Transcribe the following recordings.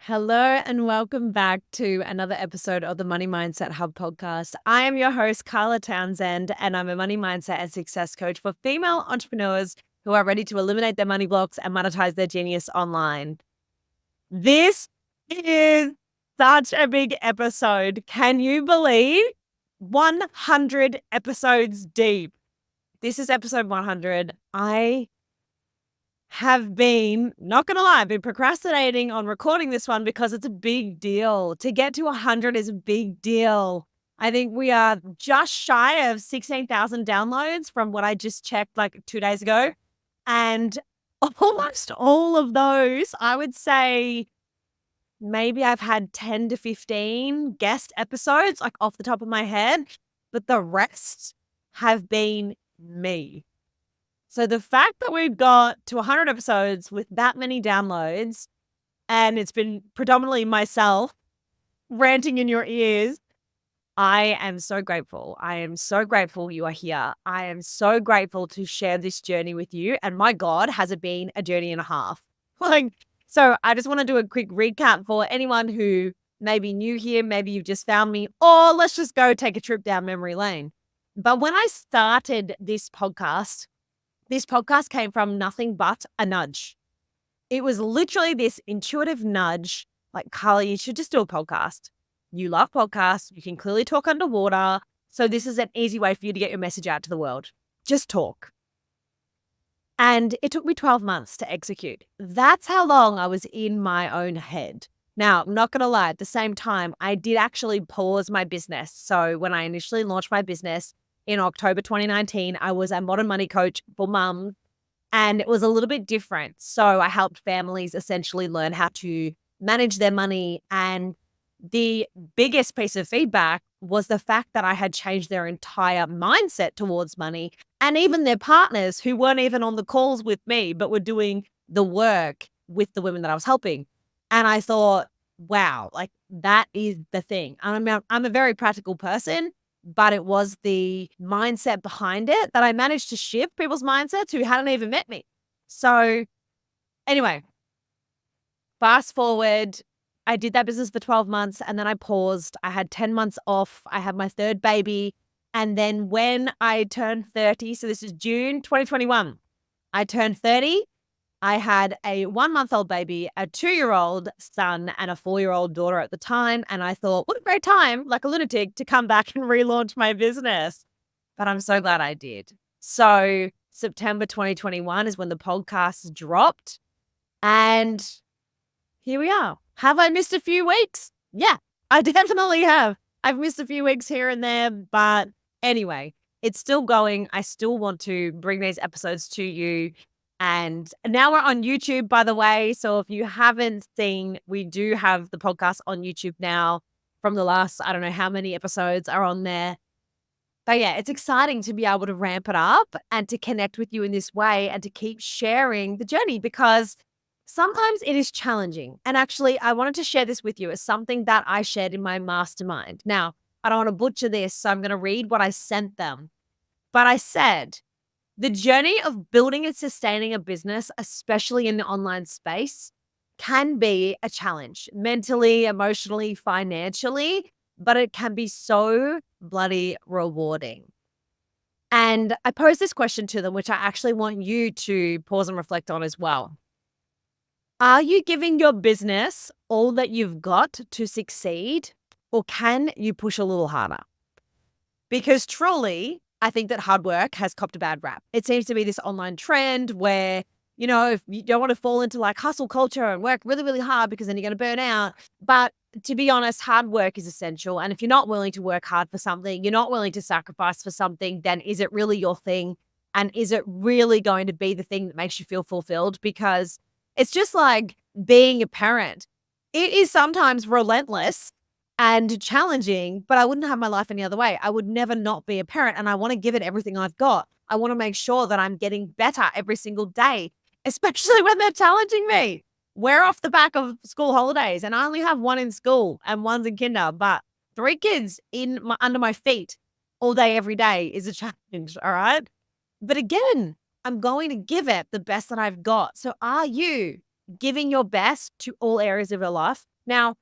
Hello and welcome back to another episode of the Money Mindset Hub podcast. I am your host, Carla Townsend, and I'm a money mindset and success coach for female entrepreneurs who are ready to eliminate their money blocks and monetize their genius online. This is such a big episode. Can you believe 100 episodes deep? This is episode 100. I have been, not going to lie, I've been procrastinating on recording this one because it's a big deal. To get to 100 is a big deal. I think we are just shy of 16,000 downloads from what I just checked like 2 days ago. And almost all of those, I would say maybe I've had 10 to 15 guest episodes, like off the top of my head, but the rest have been me. So the fact that we've got to 100 episodes with that many downloads, and it's been predominantly myself ranting in your ears, I am so grateful. I am so grateful you are here. I am so grateful to share this journey with you. And my God, has it been a journey and a half? So I just want to do a quick recap for anyone who may be new here, maybe you've just found me, or let's just go take a trip down memory lane. But when I started this podcast came from nothing but a nudge. It was literally this intuitive nudge, like, Carly, you should just do a podcast. You love podcasts. You can clearly talk underwater. So this is an easy way for you to get your message out to the world. Just talk. And it took me 12 months to execute. That's how long I was in my own head. Now, I'm not going to lie, at the same time, I did actually pause my business. So when I initially launched my business in October 2019, I was a modern money coach for mums, and it was a little bit different. So I helped families essentially learn how to manage their money. And the biggest piece of feedback was the fact that I had changed their entire mindset towards money, and even their partners who weren't even on the calls with me, but were doing the work with the women that I was helping. And I thought, wow, like that is the thing. I'm a very practical person, but it was the mindset behind it that I managed to shift people's mindsets who hadn't even met me. So anyway, fast forward, I did that business for 12 months and then I paused. I had 10 months off. I had my third baby. And then when I turned 30, so this is June 2021, I turned 30. I had a 1-month-old baby, a 2-year-old son, and a 4-year-old daughter at the time. And I thought, what a great time, like a lunatic, to come back and relaunch my business. But I'm so glad I did. So September 2021 is when the podcast dropped. And here we are. Have I missed a few weeks? Yeah, I definitely have. I've missed a few weeks here and there. But anyway, it's still going. I still want to bring these episodes to you. And now we're on YouTube, by the way. So if you haven't seen, we do have the podcast on YouTube now from the last, I don't know how many episodes are on there. But yeah, it's exciting to be able to ramp it up and to connect with you in this way and to keep sharing the journey, because sometimes it is challenging. And actually, I wanted to share this with you as something that I shared in my mastermind. Now, I don't want to butcher this, so I'm going to read what I sent them. But I said, the journey of building and sustaining a business, especially in the online space, can be a challenge mentally, emotionally, financially, but it can be so bloody rewarding. And I posed this question to them, which I actually want you to pause and reflect on as well. Are you giving your business all that you've got to succeed, or can you push a little harder? Because truly, I think that hard work has copped a bad rap. It seems to be this online trend where, if you don't want to fall into like hustle culture and work really, really hard because then you're going to burn out. But to be honest, hard work is essential. And if you're not willing to work hard for something, you're not willing to sacrifice for something, then is it really your thing? And is it really going to be the thing that makes you feel fulfilled? Because it's just like being a parent. It is sometimes relentless and challenging, but I wouldn't have my life any other way. I would never not be a parent, and I want to give it everything I've got. I want to make sure that I'm getting better every single day, especially when they're challenging me. We're off the back of school holidays and I only have one in school and one's in kinder, but 3 kids under my feet all day, every day is a challenge. All right. But again, I'm going to give it the best that I've got. So are you giving your best to all areas of your life? Now,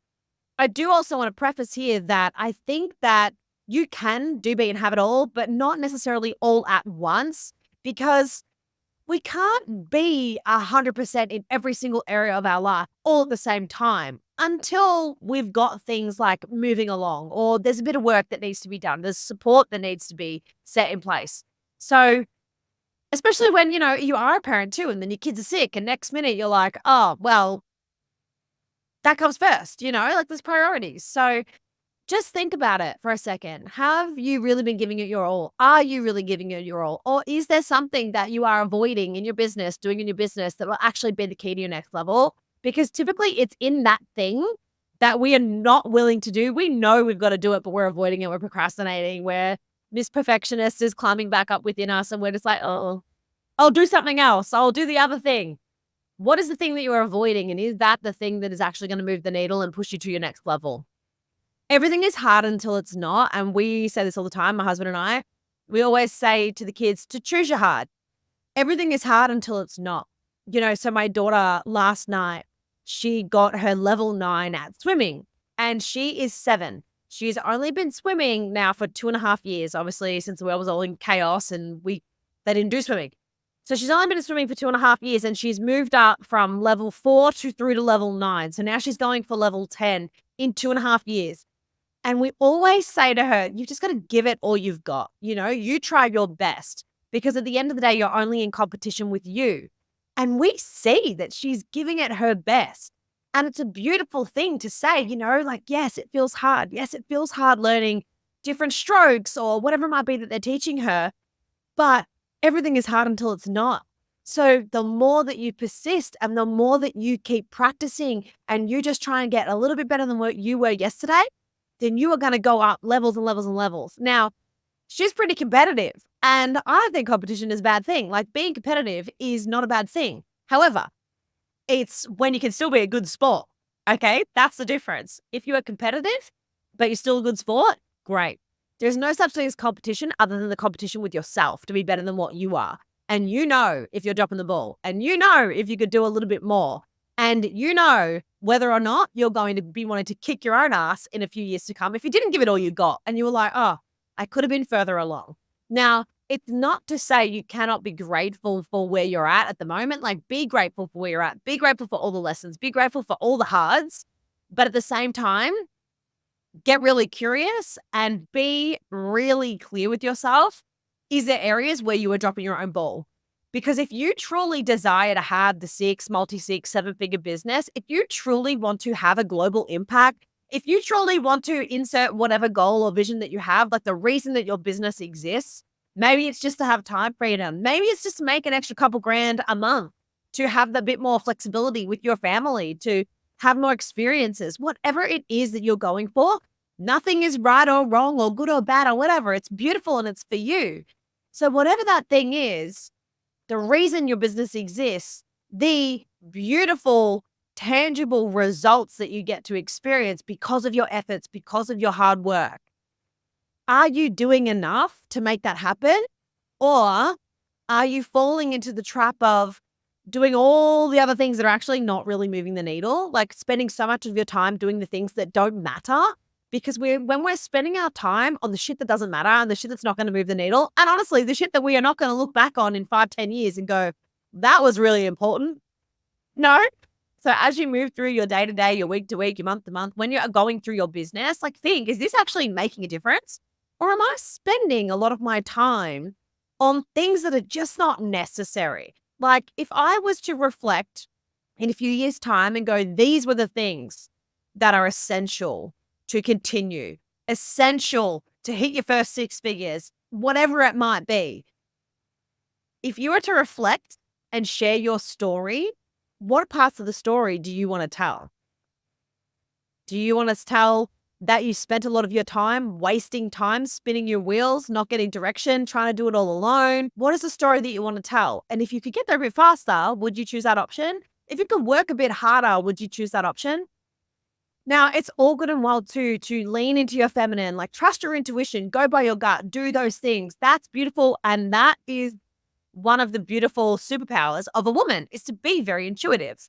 I do also want to preface here that I think that you can do, be, and have it all, but not necessarily all at once, because we can't be 100% in every single area of our life all at the same time until we've got things like moving along, or there's a bit of work that needs to be done. There's support that needs to be set in place. So, especially when, you are a parent too, and then your kids are sick, and next minute you're like, oh, well, that comes first, like there's priorities. So, just think about it for a second. Have you really been giving it your all? Are you really giving it your all? Or is there something that you are avoiding in your business, doing in your business that will actually be the key to your next level? Because typically it's in that thing that we are not willing to do. We know we've got to do it, but we're avoiding it. We're procrastinating. We're Miss Perfectionist is climbing back up within us. And we're just like, oh, I'll do something else. I'll do the other thing. What is the thing that you're avoiding? And is that the thing that is actually going to move the needle and push you to your next level? Everything is hard until it's not, and we say this all the time, my husband and I. We always say to the kids to choose your hard. Everything is hard until it's not. So my daughter last night, she got her level 9 at swimming, and she is 7. She's only been swimming now for 2.5 years, obviously, since the world was all in chaos and they didn't do swimming. So she's only been swimming for 2.5 years, and she's moved up from level 4 through to level 9. So now she's going for level 10 in 2.5 years. And we always say to her, you've just got to give it all you've got. You try your best, because at the end of the day, you're only in competition with you. And we see that she's giving it her best. And it's a beautiful thing to say, like, yes, it feels hard. Yes, it feels hard learning different strokes or whatever it might be that they're teaching her. But everything is hard until it's not. So the more that you persist and the more that you keep practicing and you just try and get a little bit better than what you were yesterday, then you are going to go up levels and levels and levels. Now, she's pretty competitive, and I don't think competition is a bad thing. Like, being competitive is not a bad thing. However, it's when you can still be a good sport. Okay, that's the difference. If you are competitive, but you're still a good sport, great. There's no such thing as competition other than the competition with yourself to be better than what you are. And if you're dropping the ball, and if you could do a little bit more, and whether or not you're going to be wanting to kick your own ass in a few years to come if you didn't give it all you got and you were like, oh, I could have been further along. Now, it's not to say you cannot be grateful for where you're at the moment. Like, be grateful for where you're at. Be grateful for all the lessons. Be grateful for all the hards. But at the same time, get really curious and be really clear with yourself. Is there areas where you are dropping your own ball? Because if you truly desire to have the 6, multi-6, 7-figure business, if you truly want to have a global impact, if you truly want to insert whatever goal or vision that you have, like the reason that your business exists, maybe it's just to have time freedom. Maybe it's just to make an extra couple grand a month, to have the bit more flexibility with your family, to have more experiences, whatever it is that you're going for. Nothing is right or wrong or good or bad or whatever. It's beautiful and it's for you. So whatever that thing is, the reason your business exists, the beautiful, tangible results that you get to experience because of your efforts, because of your hard work. Are you doing enough to make that happen? Or are you falling into the trap of doing all the other things that are actually not really moving the needle? Like spending so much of your time doing the things that don't matter. Because when we're spending our time on the shit that doesn't matter and the shit that's not going to move the needle, and honestly, the shit that we are not going to look back on in 5-10 years and go, that was really important. No. So as you move through your day to day, your week to week, your month to month, when you're going through your business, like think, is this actually making a difference? Or am I spending a lot of my time on things that are just not necessary? Like if I was to reflect in a few years' time and go, these were the things that are essential to continue, essential to hit your first 6 figures, whatever it might be. If you were to reflect and share your story, what parts of the story do you want to tell? Do you want to tell that you spent a lot of your time wasting time, spinning your wheels, not getting direction, trying to do it all alone? What is the story that you want to tell? And if you could get there a bit faster, would you choose that option? If you could work a bit harder, would you choose that option? Now, it's all good and well to lean into your feminine, like trust your intuition, go by your gut, do those things. That's beautiful. And that is one of the beautiful superpowers of a woman, is to be very intuitive.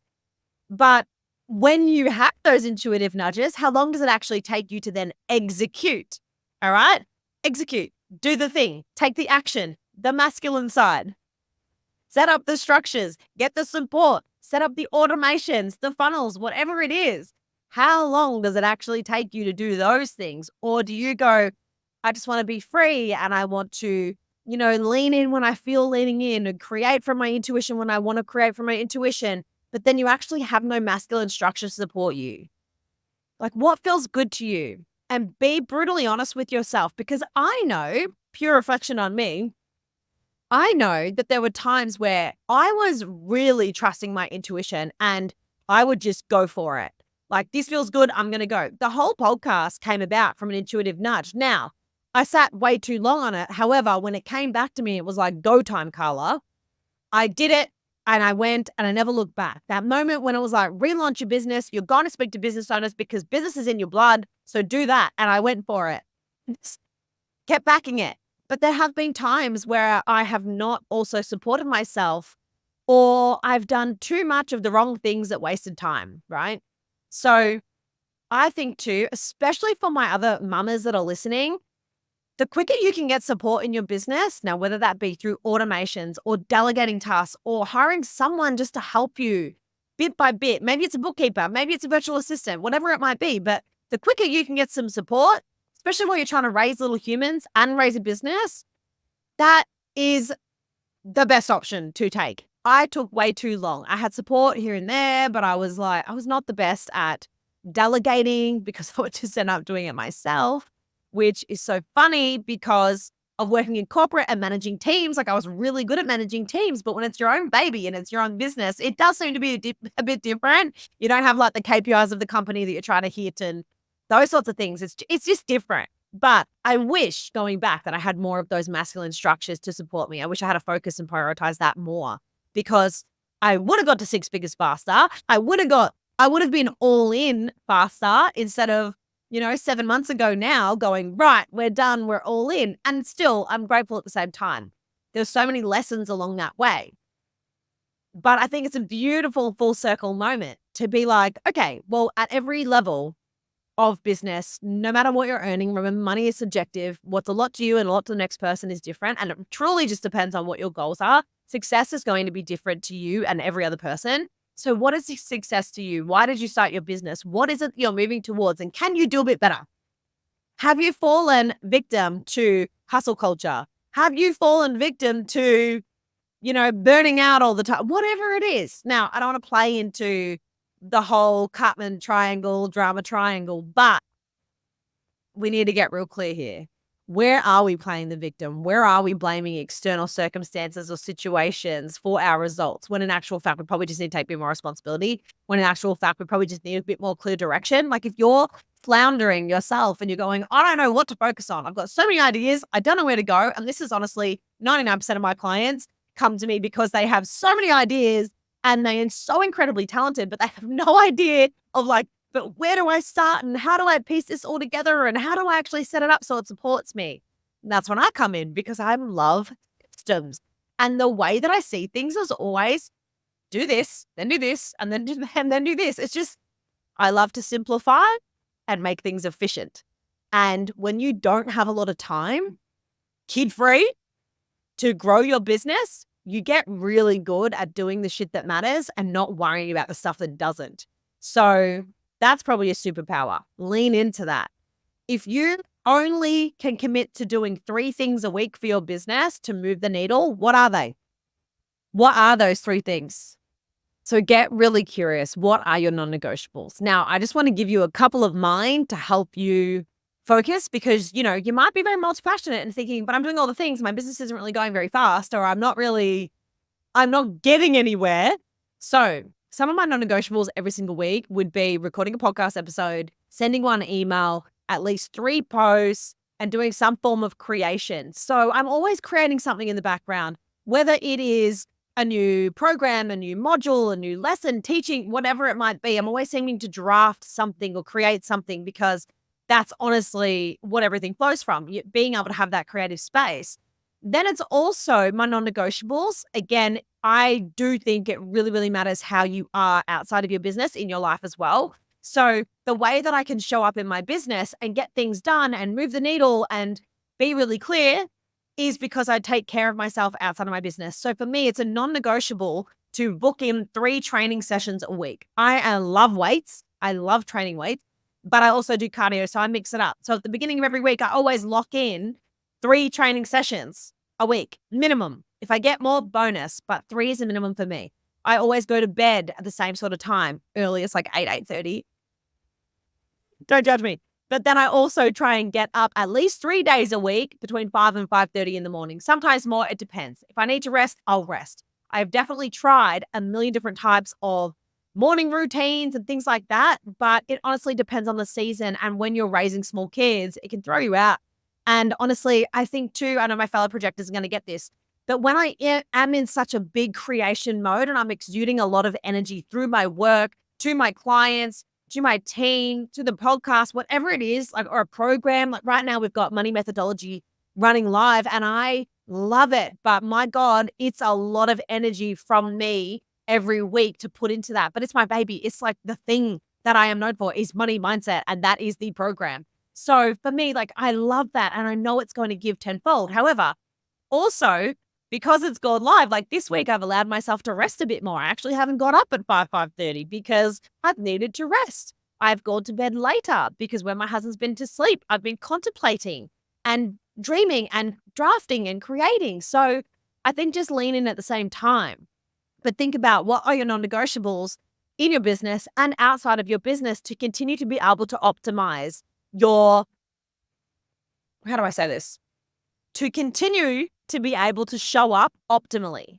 But when you have those intuitive nudges, how long does it actually take you to then execute? All right? Execute, do the thing, take the action, the masculine side. Set up the structures, get the support, set up the automations, the funnels, whatever it is. How long does it actually take you to do those things? Or do you go, I just want to be free and I want to, lean in when I feel leaning in and create from my intuition when I want to create from my intuition, but then you actually have no masculine structure to support you? Like, what feels good to you? And be brutally honest with yourself, because I know, pure reflection on me, I know that there were times where I was really trusting my intuition and I would just go for it. Like, this feels good, I'm going to go. The whole podcast came about from an intuitive nudge. Now, I sat way too long on it. However, when it came back to me, it was like go time, Carla. I did it and I went and I never looked back. That moment when it was like, relaunch your business, you're going to speak to business owners because business is in your blood. So do that. And I went for it. Kept backing it. But there have been times where I have not also supported myself, or I've done too much of the wrong things that wasted time, right? So I think too, especially for my other mamas that are listening, the quicker you can get support in your business, now whether that be through automations or delegating tasks or hiring someone just to help you bit by bit, maybe it's a bookkeeper, maybe it's a virtual assistant, whatever it might be, but the quicker you can get some support, especially while you're trying to raise little humans and raise a business, that is the best option to take. I took way too long. I had support here and there, but I was not the best at delegating because I would just end up doing it myself, which is so funny because of working in corporate and managing teams. Like, I was really good at managing teams, but when it's your own baby and it's your own business, it does seem to be a bit different. You don't have like the KPIs of the company that you're trying to hit and those sorts of things. It's just different. But I wish, going back, that I had more of those masculine structures to support me. I wish I had to focus and prioritize that more, because I would have got to six figures faster. I would have been all in faster instead of, 7 months ago now going, right, we're done, we're all in. And still, I'm grateful at the same time. There's so many lessons along that way. But I think it's a beautiful full circle moment to be like, okay, well, at every level of business, no matter what you're earning, remember, money is subjective. What's a lot to you and a lot to the next person is different. And it truly just depends on what your goals are. Success is going to be different to you and every other person. So what is success to you? Why did you start your business? What is it you're moving towards? And can you do a bit better? Have you fallen victim to hustle culture? Have you fallen victim to, burning out all the time? Whatever it is. Now, I don't want to play into the whole Cartman triangle, drama triangle, but we need to get real clear here. Where are we playing the victim? Where are we blaming external circumstances or situations for our results? When in actual fact, we probably just need to take a bit more responsibility. When in actual fact, we probably just need a bit more clear direction. Like, if you're floundering yourself and you're going, I don't know what to focus on. I've got so many ideas. I don't know where to go. And this is honestly 99% of my clients come to me because they have so many ideas and they are so incredibly talented, but they have no idea of like, but where do I start and how do I piece this all together and how do I actually set it up so it supports me? And that's when I come in, because I love systems. And the way that I see things is always do this, then do this, and then do this. It's just, I love to simplify and make things efficient. And when you don't have a lot of time, kid-free, to grow your business, you get really good at doing the shit that matters and not worrying about the stuff that doesn't. So that's probably a superpower. Lean into that. If you only can commit to doing 3 things a week for your business to move the needle, what are they? What are those 3 things? So get really curious. What are your non-negotiables? Now, I just want to give you a couple of mine to help you focus, because, you might be very multi-passionate and thinking, but I'm doing all the things. My business isn't really going very fast, or I'm not getting anywhere. So some of my non-negotiables every single week would be recording a podcast episode, sending one email, at least 3 posts, and doing some form of creation. So I'm always creating something in the background, whether it is a new program, a new module, a new lesson, teaching, whatever it might be. I'm always seeming to draft something or create something, because that's honestly what everything flows from, being able to have that creative space. Then it's also my non-negotiables. Again, I do think it really, really matters how you are outside of your business in your life as well. So the way that I can show up in my business and get things done and move the needle and be really clear is because I take care of myself outside of my business. So for me, it's a non-negotiable to book in 3 training sessions a week. I love weights. I love training weights, but I also do cardio. So I mix it up. So at the beginning of every week, I always lock in 3 training sessions a week, minimum. If I get more, bonus, but 3 is a minimum for me. I always go to bed at the same sort of time. Early, it's like 8:30. Don't judge me. But then I also try and get up at least 3 days a week between 5 and 5:30 in the morning. Sometimes more, it depends. If I need to rest, I'll rest. I've definitely tried a million different types of morning routines and things like that, but it honestly depends on the season. And when you're raising small kids, it can throw you out. And honestly, I think too, I know my fellow projectors are going to get this, but when I am in such a big creation mode and I'm exuding a lot of energy through my work, to my clients, to my team, to the podcast, whatever it is, like, or a program, like right now we've got Money Methodology running live and I love it. But my God, it's a lot of energy from me every week to put into that. But it's my baby. It's like the thing that I am known for is money mindset. And that is the program. So for me, like, I love that. And I know it's going to give tenfold. However, also because it's gone live, like this week, I've allowed myself to rest a bit more. I actually haven't got up at 5:30 because I've needed to rest. I've gone to bed later because when my husband's been to sleep, I've been contemplating and dreaming and drafting and creating. So I think just lean in at the same time. But think about what are your non-negotiables in your business and outside of your business to continue to be able to optimize your, how do I say this? To continue to be able to show up optimally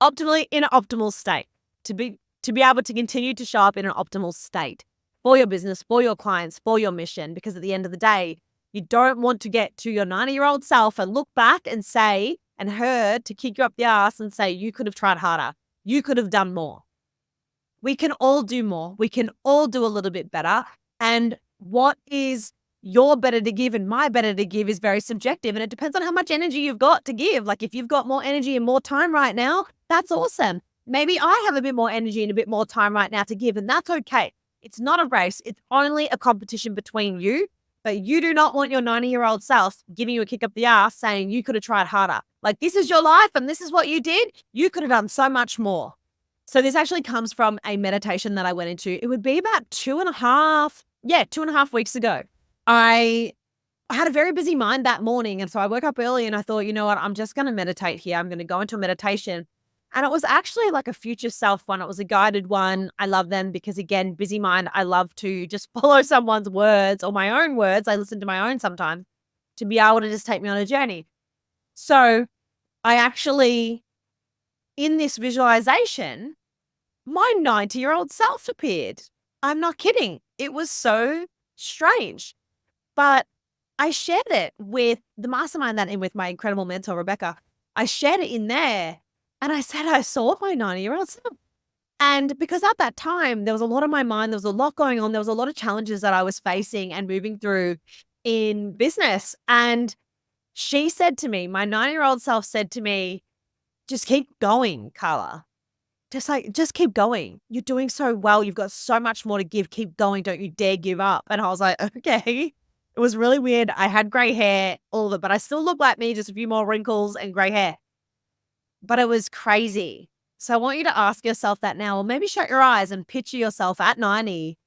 in an optimal state, to be able to continue to show up in an optimal state for your business, for your clients, for your mission, because at the end of the day, you don't want to get to your 90-year-old self and look back and say, and her to kick you up the ass and say, you could have tried harder. You could have done more. We can all do more. We can all do a little bit better. And what is your better to give and my better to give is very subjective. And it depends on how much energy you've got to give. Like if you've got more energy and more time right now, that's awesome. Maybe I have a bit more energy and a bit more time right now to give, and that's okay. It's not a race. It's only a competition between you. But you do not want your 90-year-old self giving you a kick up the ass saying you could have tried harder. Like this is your life and this is what you did. You could have done so much more. So this actually comes from a meditation that I went into. It would be about 2.5 weeks ago. I had a very busy mind that morning. And so I woke up early and I thought, you know what, I'm just going to meditate here. I'm going to go into a meditation. And it was actually like a future self one. It was a guided one. I love them because, again, busy mind, I love to just follow someone's words or my own words. I listen to my own sometimes to be able to just take me on a journey. So I actually, in this visualization, my 90-year-old self appeared. I'm not kidding. It was so strange. But I shared it with the mastermind that I'm in with my incredible mentor, Rebecca. I shared it in there. And I said, I saw my 90-year-old self. And because at that time, there was a lot on my mind. There was a lot going on. There was a lot of challenges that I was facing and moving through in business. And she said to me, my 90-year-old self said to me, just keep going, Carla. Just keep going. You're doing so well. You've got so much more to give. Keep going. Don't you dare give up. And I was like, okay. It was really weird. I had gray hair, all of it, but I still look like me, just a few more wrinkles and gray hair. But it was crazy. So I want you to ask yourself that now, or maybe shut your eyes and picture yourself at 90.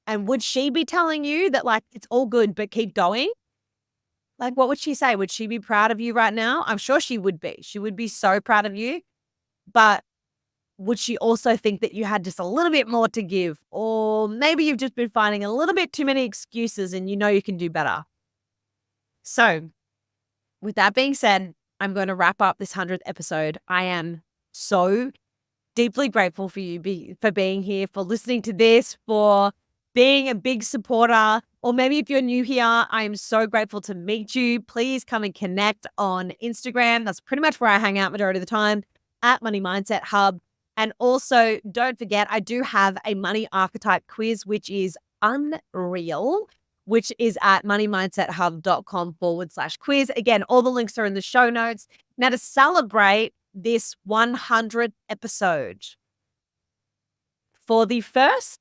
And would she be telling you that, like, it's all good, but keep going? Like, what would she say? Would she be proud of you right now? I'm sure she would be. She would be so proud of you. But would she also think that you had just a little bit more to give? Or maybe you've just been finding a little bit too many excuses and you know you can do better. So with that being said, I'm going to wrap up this 100th episode. I am so deeply grateful for you for being here, for listening to this, for being a big supporter. Or maybe if you're new here, I am so grateful to meet you. Please come and connect on Instagram. That's pretty much where I hang out majority of the time, at Money Mindset Hub. And also, don't forget, I do have a money archetype quiz, which is unreal, which is at moneymindset.hub.com/quiz. Again, all the links are in the show notes. Now, to celebrate this 100th episode, for the first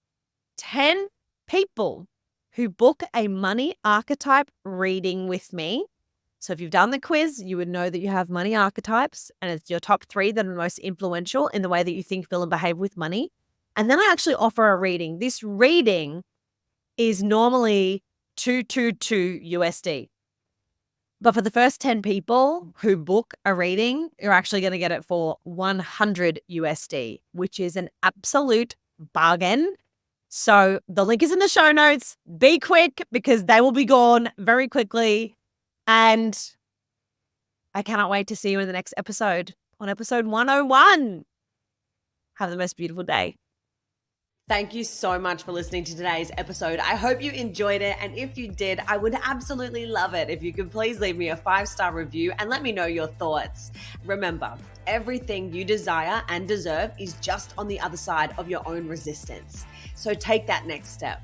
10 people who book a money archetype reading with me. So if you've done the quiz, you would know that you have money archetypes, and it's your top 3 that are most influential in the way that you think, feel, and behave with money. And then I actually offer a reading. This reading is normally $222 USD. But for the first 10 people who book a reading, you're actually going to get it for $100 USD, which is an absolute bargain. So the link is in the show notes. Be quick because they will be gone very quickly. And I cannot wait to see you in the next episode, on episode 101. Have the most beautiful day. Thank you so much for listening to today's episode. I hope you enjoyed it. And if you did, I would absolutely love it if you could please leave me a 5-star review and let me know your thoughts. Remember, everything you desire and deserve is just on the other side of your own resistance. So take that next step.